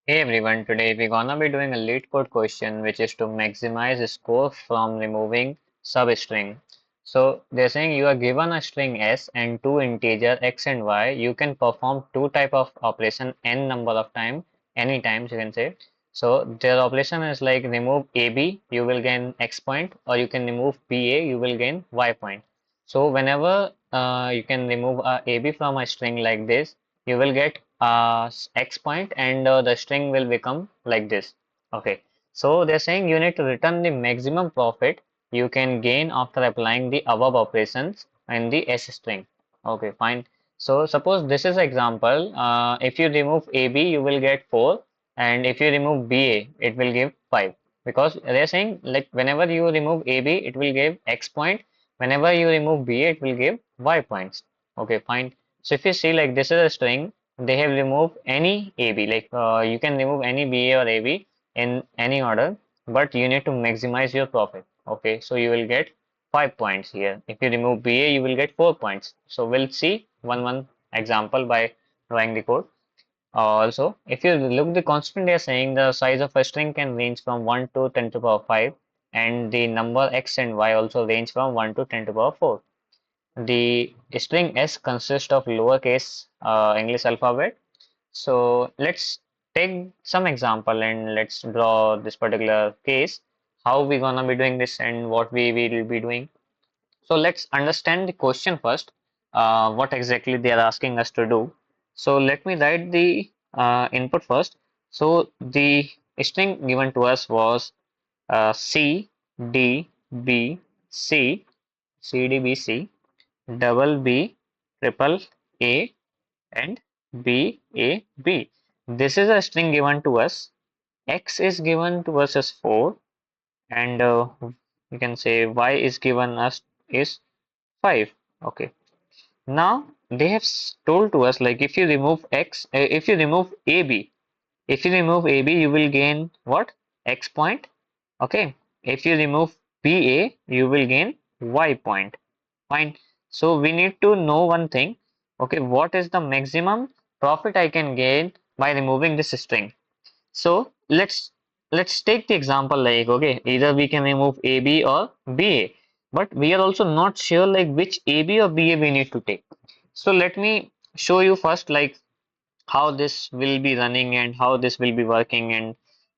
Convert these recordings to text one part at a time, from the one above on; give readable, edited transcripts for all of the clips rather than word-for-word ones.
Hey everyone, today we're gonna be doing a lead code question which is to maximize score from removing substring. So they're saying you are given a string s and two integer x and y. You can perform two type of operation n number of time, any times you can say. So their operation is like remove ab, you will gain x point, or you can remove ba, you will gain y point. So whenever you can remove ab from a string like this, you will get x point and the string will become like this. Okay, so they're saying you need to return the maximum profit you can gain after applying the above operations in the s string. Okay, fine. So suppose this is example. If you remove ab, you will get 4, and if you remove ba, it will give 5, because they're saying like whenever you remove ab, it will give x point. Whenever you remove ba, it will give y points. Okay, fine. So if you see, like, this is a string, they have removed any AB, like you can remove any BA or AB in any order, but you need to maximize your profit. Okay, so you will get 5 points here. If you remove BA, you will get 4 points. So we'll see one example by drawing the code. Also, if you look the constant, they are saying the size of a string can range from 1 to 10 to the power 5, and the number x and y also range from 1 to 10 to the power 4. The string s consists of lowercase English alphabet. So let's take some example and let's draw this particular case, how we gonna be doing this and what we will be doing. So let's understand the question first, what exactly they are asking us to do. So let me write the input first. So the string given to us was C D B C, C D B C, double B, triple A, and B A B. This is a string given to us. X is given to us as 4, and you can say Y is given us is 5. Okay. Now they have told to us, like, if you remove X, if you remove AB, if you remove AB, you will gain what? X point. Okay. If you remove BA, you will gain Y point. Fine. So we need to know one thing. Okay, what is the maximum profit I can gain by removing this string? So let's take the example, like, okay, either we can remove AB or BA, but we are also not sure like which AB or BA we need to take. So let me show you first, like, how this will be running and how this will be working and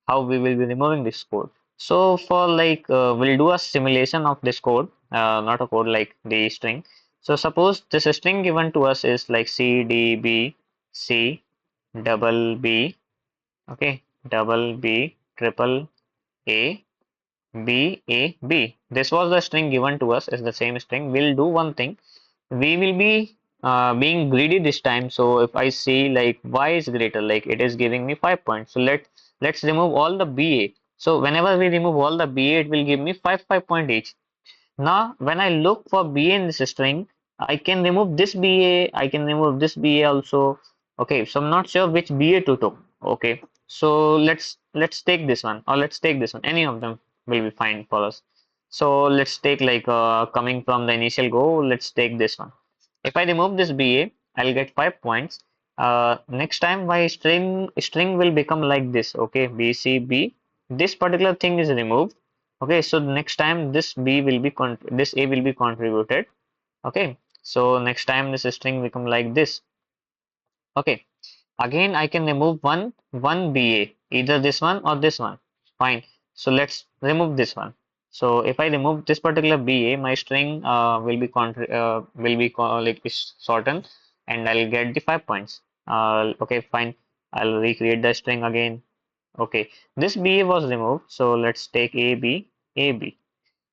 how we will be removing this code. So for, like, we'll do a simulation of this code, not a code, like the string. So suppose this string given to us is like C D B C double B, okay, double B triple A B A B. This was the string given to us as the same string. We'll do one thing. We will be being greedy this time. So if I see like y is greater, like it is giving me 5 points. So let's remove all the BA. So whenever we remove all the BA, it will give me 5 point each. Now when I look for BA in this string, I can remove this BA, I can remove this BA also. Okay, so I'm not sure which BA to take. Okay, so let's take this one, or let's take this one. Any of them will be fine for us. So let's take, like, coming from the initial goal, let's take this one. If I remove this BA, I'll get 5 points. Next time my string will become like this. Okay, BCB. This particular thing is removed. Okay, so next time this B will be this A will be contributed. Okay, so next time this string become like this. Okay, again I can remove one BA, either this one or this one. Fine. So let's remove this one. So if I remove this particular BA, my string like is shortened, and I'll get the 5 points. Okay, fine. I'll recreate the string again. Okay, this BA was removed, so let's take AB, AB.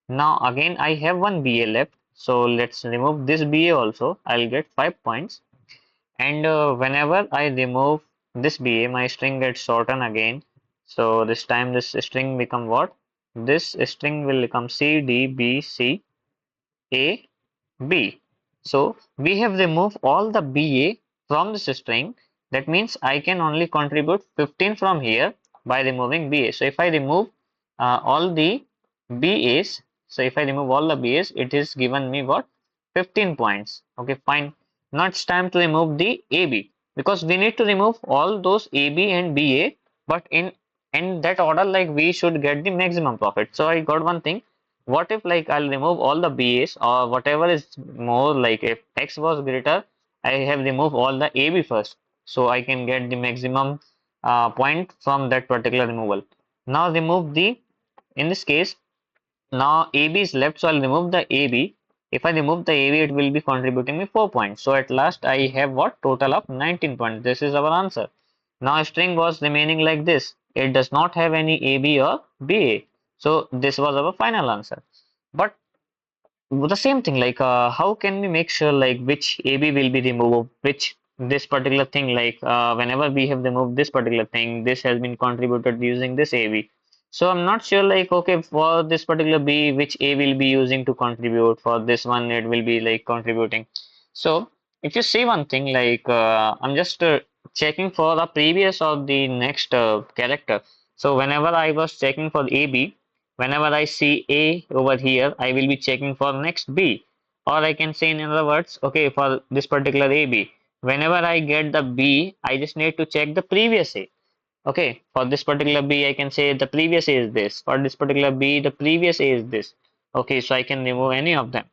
Now again I have one BA left, so let's remove this BA also. I'll get 5 points. And whenever I remove this BA, my string gets shortened again. So this time this string become what? This string will become C D B C A B. So we have removed all the BA from this string. That means I can only contribute 15 from here by removing BA. So if I remove all the BAs, so if I remove all the BAs, it is given me what? 15 points. Okay, fine. Now it's time to remove the AB, because we need to remove all those AB and BA but in that order, like we should get the maximum profit. So I got one thing. What if like I'll remove all the BAs or whatever is more, like if X was greater, I have removed all the AB first, so I can get the maximum point from that particular removal. Now remove the, in this case, now AB is left, so I'll remove the AB. If I remove the AB, it will be contributing me 4 points. So at last I have what? Total of 19 points. This is our answer. Now string was remaining like this. It does not have any AB or BA. So this was our final answer. But the same thing, like how can we make sure like which AB will be removed, which this particular thing, like whenever we have removed this particular thing, this has been contributed using this AB. So I'm not sure, like, okay, for this particular B, which A will be using to contribute, for this one it will be like contributing. So if you see one thing, like I'm just checking for the previous or the next character. So whenever I was checking for AB, whenever I see A over here, I will be checking for next B. Or I can say in other words, okay, for this particular AB, whenever I get the B, I just need to check the previous A. Okay, for this particular B, I can say the previous A is this. For this particular B, the previous A is this. Okay, so I can remove any of them.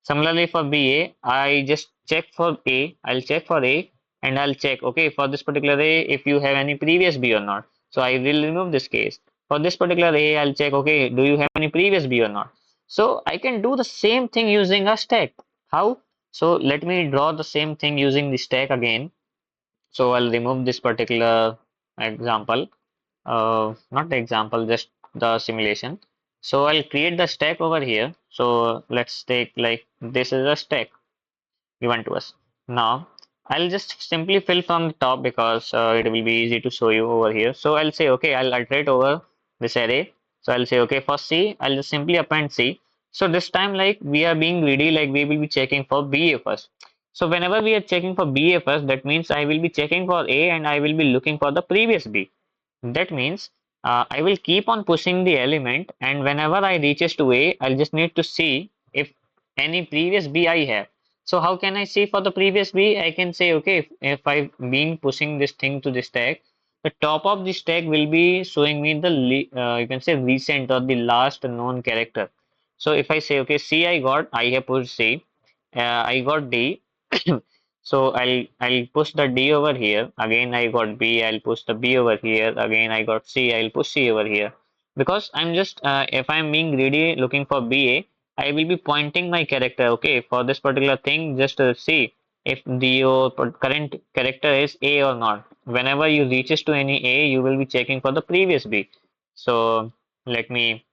Similarly, for BA, I just check for A. I'll check for A and I'll check, okay, for this particular A, if you have any previous B or not. So I will remove this case. For this particular A, I'll check, okay, do you have any previous B or not? So I can do the same thing using a stack. How? So let me draw the same thing using the stack again. So I'll remove this particular example, not the example, just the simulation. So I'll create the stack over here. So let's take like this is a stack given to us. Now I'll just simply fill from the top because it will be easy to show you over here. So I'll say, okay, I'll iterate over this array. So I'll say, okay, for C, I'll just simply append C. So this time, like we are being greedy, like we will be checking for BA first. So whenever we are checking for BA first, that means I will be checking for A and I will be looking for the previous B. That means I will keep on pushing the element, and whenever I reaches to A, I'll just need to see if any previous B I have. So how can I see for the previous B? I can say, okay, if I've been pushing this thing to the stack, the top of the stack will be showing me the you can say recent or the last known character. So if I say, okay, C I have pushed C, I got D. So I'll push the D over here. Again I got B. I'll push the B over here. Again I got C. I'll push C over here. Because I'm just if I'm being greedy looking for BA, I will be pointing my character. Okay, for this particular thing, just see if the your current character is A or not. Whenever you reaches to any A, you will be checking for the previous B. So let me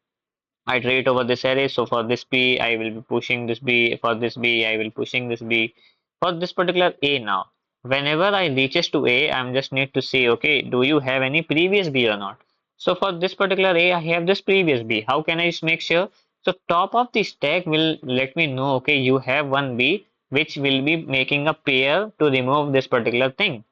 iterate over this array. So for this B, I will be pushing this B. For this B, I will pushing this B. For this particular A now, whenever I reaches to A, I'm just need to say, okay, do you have any previous B or not? So for this particular A, I have this previous B. How can I make sure? So top of the stack will let me know, okay, you have one B, which will be making a pair to remove this particular thing.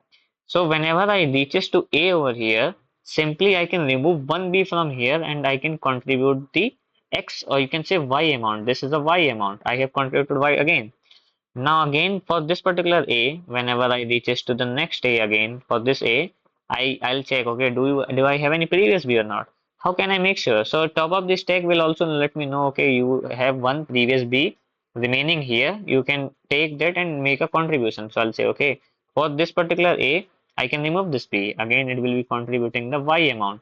So whenever I reaches to A over here, simply I can remove one B from here and I can contribute the X, or you can say Y amount. This is a Y amount. I have contributed Y again. Now again for this particular A, whenever I reaches to the next A again, for this A, I'll check, okay, do I have any previous B or not? How can I make sure? So top of this stack will also let me know, okay, you have one previous B remaining here. You can take that and make a contribution. So I'll say, okay, for this particular A, I can remove this B. Again, it will be contributing the Y amount.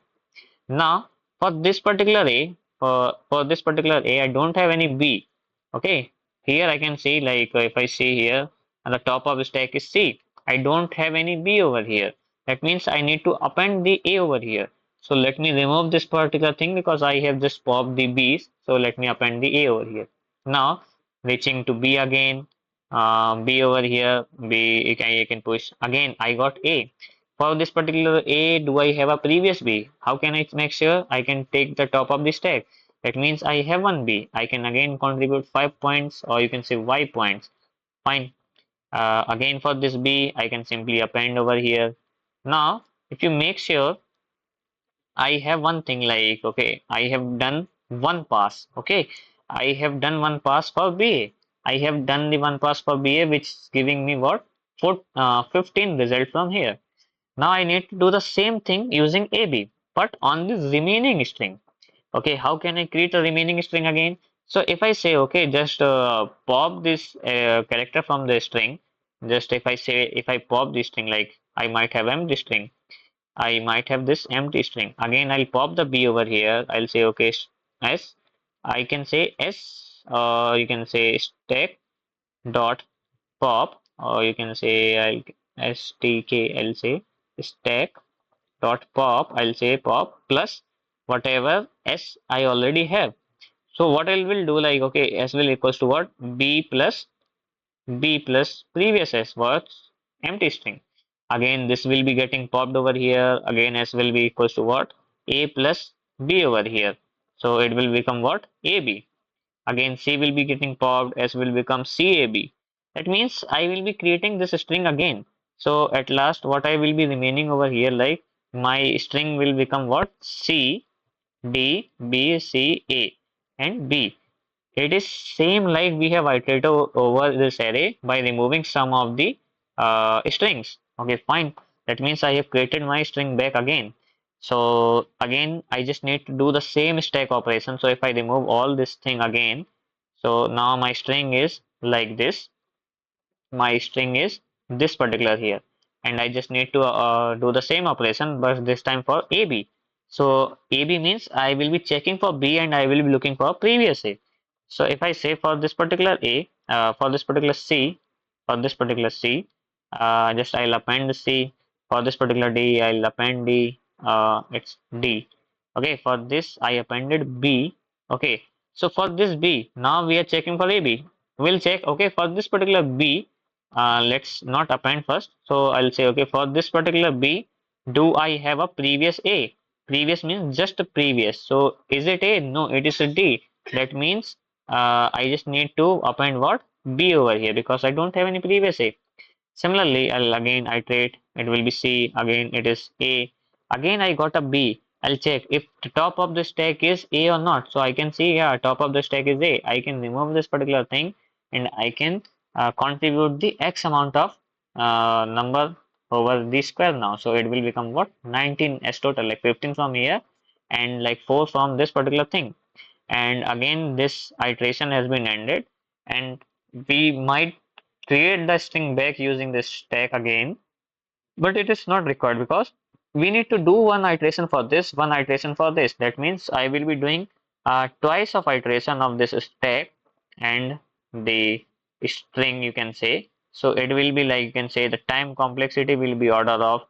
Now, for this particular A, for this particular A, I don't have any B. Okay, here I can see, like if I see here at the top of the stack is C. I don't have any B over here. That means I need to append the A over here. So let me remove this particular thing because I have just popped the B's. So let me append the A over here. Now reaching to B again, B over here, B I can push again. I got A. For this particular A, do I have a previous B? How can I make sure? I can take the top of the stack. That means I have one B. I can again contribute 5 points, or you can say Y points. Fine. Again for this B, I can simply append over here. Now, if you make sure, I have one thing like, okay, I have done one pass. Okay, I have done one pass for BA. I have done the one pass for BA, which is giving me what? 15 result from here. Now I need to do the same thing using AB, but on the remaining string. Okay, how can I create a remaining string again? So if I say, okay, just pop this character from the string, just if I say, if I pop this string, like I might have empty string, I might have this empty string. Again, I'll pop the B over here. I'll say, okay, S. I can say S, you can say stack dot pop, or you can say I'll stk, I'll say stack dot pop, I'll say pop plus whatever S I already have. So what I will do, like, okay, S will equals to what? B plus previous S was empty string. Again, this will be getting popped over here. Again, S will be equals to what? A plus B over here. So it will become what? AB. Again, C will be getting popped. S will become CAB. That means I will be creating this string again. So at last, what I will be remaining over here, like my string will become what? C, D, B, C, A, and B. It is same like we have iterated over this array by removing some of the strings. Okay, fine. That means I have created my string back again. So again, I just need to do the same stack operation. So if I remove all this thing again, so now my string is like this. My string is this particular here, and I just need to do the same operation, but this time for AB. So AB means I will be checking for B and I will be looking for previous A. So if I say for this particular A, for this particular C, for this particular C, just I'll append C. For this particular D, I'll append D. It's D. Okay, for this I appended B. Okay, so for this B, now we are checking for AB. We'll check. Okay, for this particular B, let's not append first. So I'll say, okay, for this particular B, do I have a previous A? Previous means just a previous. So is it A? No, it is a D. That means I just need to append what? B over here because I don't have any previous A. Similarly, I'll again iterate. It will be C. Again, it is A. Again, I got a B. I'll check if the top of the stack is A or not. So I can see, yeah, top of the stack is A. I can remove this particular thing and I can contribute the X amount of number over the square now. So it will become what? 19 as total, like 15 from here and like 4 from this particular thing. And again, this iteration has been ended, and we might create the string back using this stack again, but it is not required because we need to do one iteration for this, one iteration for this. That means I will be doing twice of iteration of this stack and the string, you can say. So it will be like, you can say the time complexity will be order of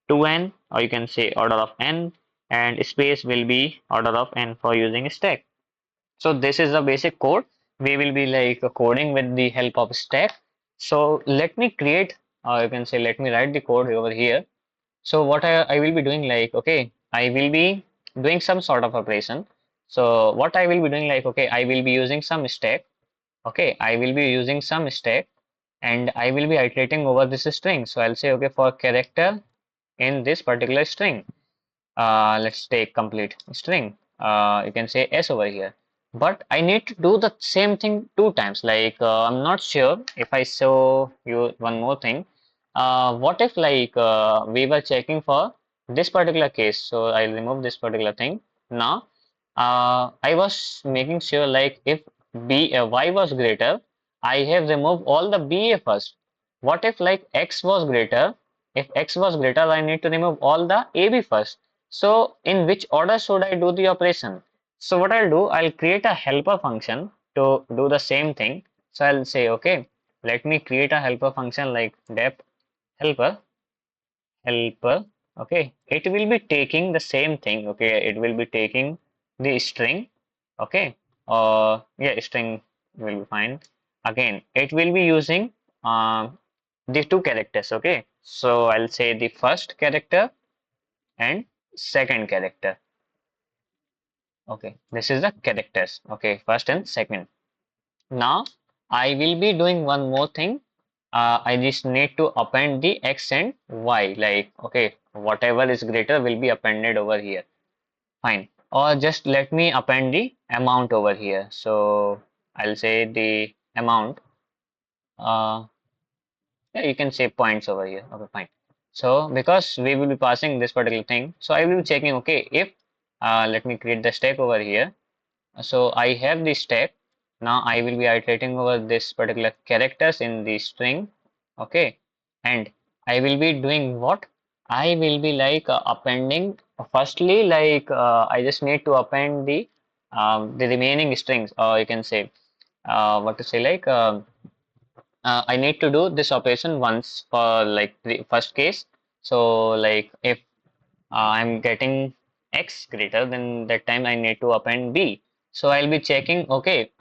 2n, or you can say order of n, and space will be order of n for using stack. So this is the basic code. We will be like coding with the help of stack. So let me create, you can say, let me write the code over here. So what I will be doing, like, okay, I will be doing some sort of operation. So what I will be doing, like, okay, I will be using some stack. Okay, I will be using some stack and I will be iterating over this string. So I'll say, okay, for character in this particular string, let's take complete string. You can say S over here. But I need to do the same thing two times. Like I'm not sure if I show you one more thing. What if like we were checking for this particular case? So I'll remove this particular thing. Now I was making sure like if y was greater, I have removed all the BA first. What if like x was greater? If x was greater, I need to remove all the AB first. So in which order should I do the operation? So what I'll do, I'll create a helper function to do the same thing. So I'll say, okay, let me create a helper function like dep helper, helper. Okay, it will be taking the same thing. Okay, it will be taking the string. Okay, yeah, string will be fine. Again, it will be using the two characters. Okay, so I'll say the first character and second character. Okay, this is the characters. Okay, first and second. Now I will be doing one more thing. I just need to append the x and y. Like, okay, whatever is greater will be appended over here. Fine. Or just let me append the amount over here. So I'll say the amount. Uh, yeah, you can say points over here. Okay, fine. So because we will be passing this particular thing, so I will be checking, okay, if let me create the stack over here. So I have the stack. Now I will be iterating over this particular characters in the string. Okay. And I will be doing what? I will be like appending. Firstly, like I just need to append the remaining strings, or you can say what to say, like I need to do this operation once for like the first case. So like if I'm getting x greater, then that time I need to append b. So I'll be checking, okay,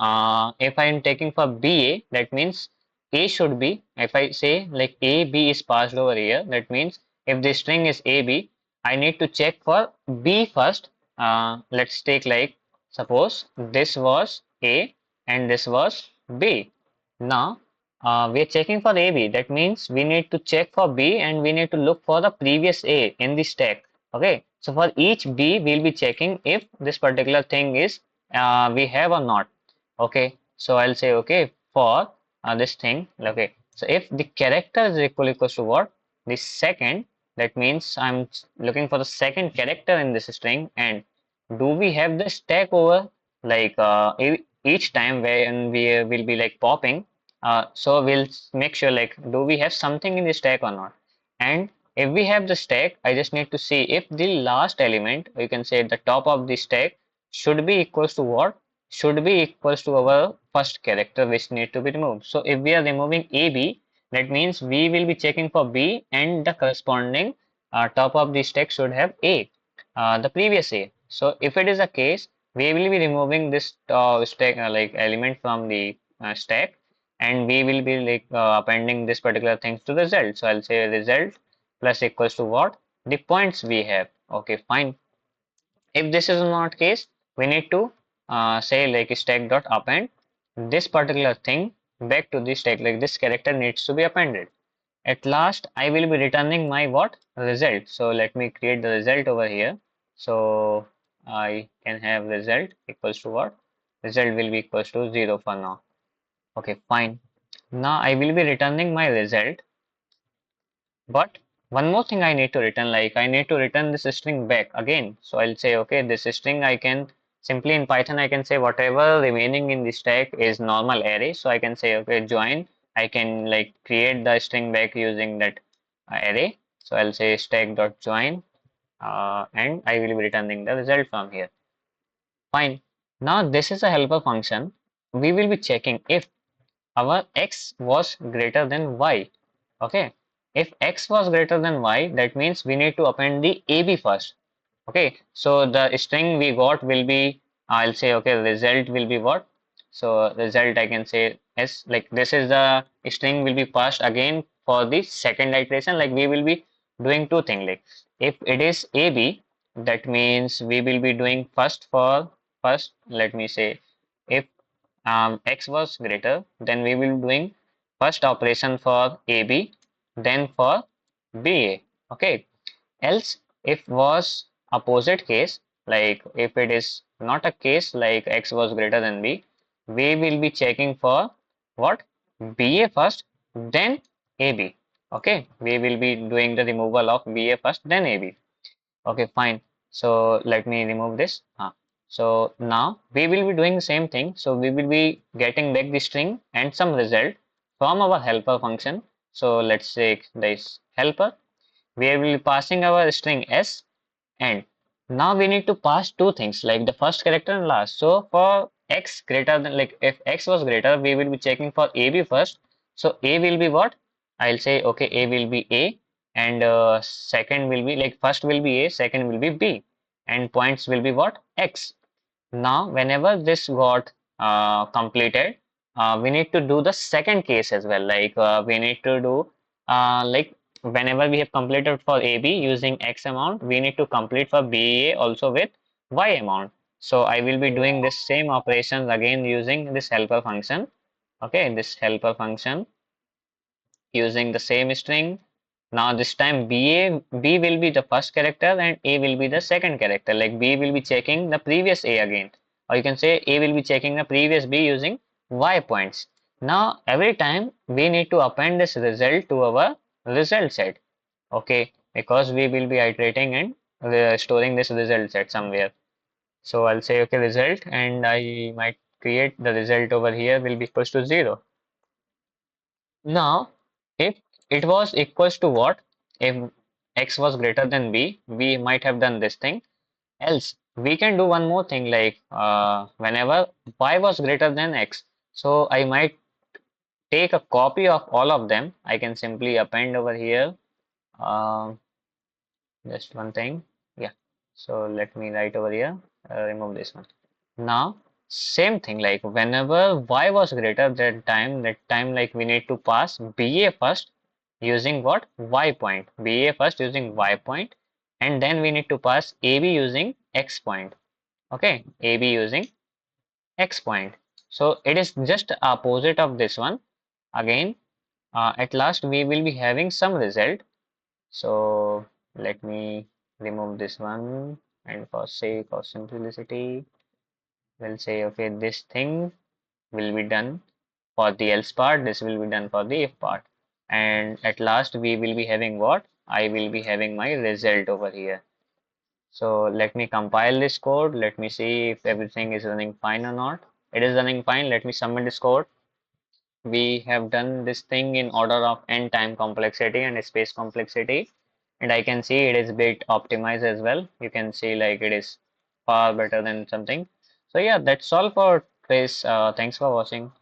if I'm taking for ba, that means a should be, if I say like a b is passed over here, that means if the string is a b, I need to check for b first. Let's take like, suppose this was a and this was b. Now we are checking for AB. That means we need to check for B and we need to look for the previous A in the stack. Okay. So for each B, we'll be checking if this particular thing is we have or not. Okay. So I'll say, okay, for this thing. Okay. So if the character is equals to what? The second, that means I'm looking for the second character in this string. And do we have the stack over like each time when we will be like popping, so we'll make sure like do we have something in the stack or not. And if we have the stack, I just need to see if the last element, you can say the top of the stack, should be equals to what? Should be equals to our first character which need to be removed. So if we are removing AB, that means we will be checking for B and the corresponding top of the stack should have A, the previous A. So if it is a case, we will be removing this stack like element from the stack, and we will be like appending this particular things to result. So I'll say result plus equals to what? The points we have. Okay, fine. If this is not case, we need to say like stack dot append this particular thing back to the stack, like this character needs to be appended. At last, I will be returning my what? Result. So let me create the result over here. So I can have result equals to what? Result will be equals to 0 for now. Okay, fine. Now I will be returning my result, but one more thing I need to return, like I need to return this string back again. So I'll say, okay, this string I can simply in Python, I can say whatever remaining in the stack is normal array. So I can say, okay, join. I can like create the string back using that array. So I'll say stack dot join, and I will be returning the result from here. Fine. Now this is a helper function. We will be checking if our x was greater than y. Okay, if x was greater than y, that means we need to append the ab first. Okay, so the string we got will be, I'll say, okay, result will be what? So result I can say is like this is the string will be passed again for the second iteration. Like we will be doing two things. Like if it is ab, that means we will be doing first for first. Let me say if x was greater, then we will doing first operation for AB, then for BA. Okay. Else, if was opposite case, like if it is not a case like x was greater than B, we will be checking for what? BA first, then AB. Okay. We will be doing the removal of BA first, then AB. Okay, fine. So let me remove this. So now we will be doing the same thing. So we will be getting back the string and some result from our helper function. So let's say this helper. We will be passing our string s, and now we need to pass two things like the first character and last. So for x greater than, like if x was greater, we will be checking for AB first. So A will be what? I'll say, okay, A will be A, and second will be like first will be A, second will be B, and points will be what? X. Now, whenever this got completed, we need to do the second case as well. Like we need to do like whenever we have completed for AB using X amount, we need to complete for BA also with Y amount. So I will be doing this same operations again using this helper function. Okay, this helper function using the same string. Now this time B will be the first character and A will be the second character. Like B will be checking the previous A again, or you can say A will be checking the previous B using Y points. Now every time we need to append this result to our result set. Okay, because we will be iterating and storing this result set somewhere. So I'll say okay result, and I might create the result over here will be equals to 0. Now, if it was equals to what? If x was greater than b, we might have done this thing. Else, we can do one more thing like whenever y was greater than x, so I might take a copy of all of them. I can simply append over here. Um, just one thing. Yeah. So let me write over here. Remove this one. Now, same thing like whenever y was greater that time like we need to pass BA first using what? Y point. BA first using Y point, and then we need to pass AB using X point. Okay, AB using X point. So it is just opposite of this one. Again, at last we will be having some result. So let me remove this one, and for sake of simplicity, we'll say okay this thing will be done for the else part, this will be done for the if part, and at last we will be having what? I will be having my result over here. So let me compile this code. Let me see if everything is running fine or not. It is running fine. Let me submit this code. We have done this thing in order of n time complexity and space complexity, and I can see it is bit optimized as well. You can see like it is far better than something. So yeah, that's all for this. Thanks for watching.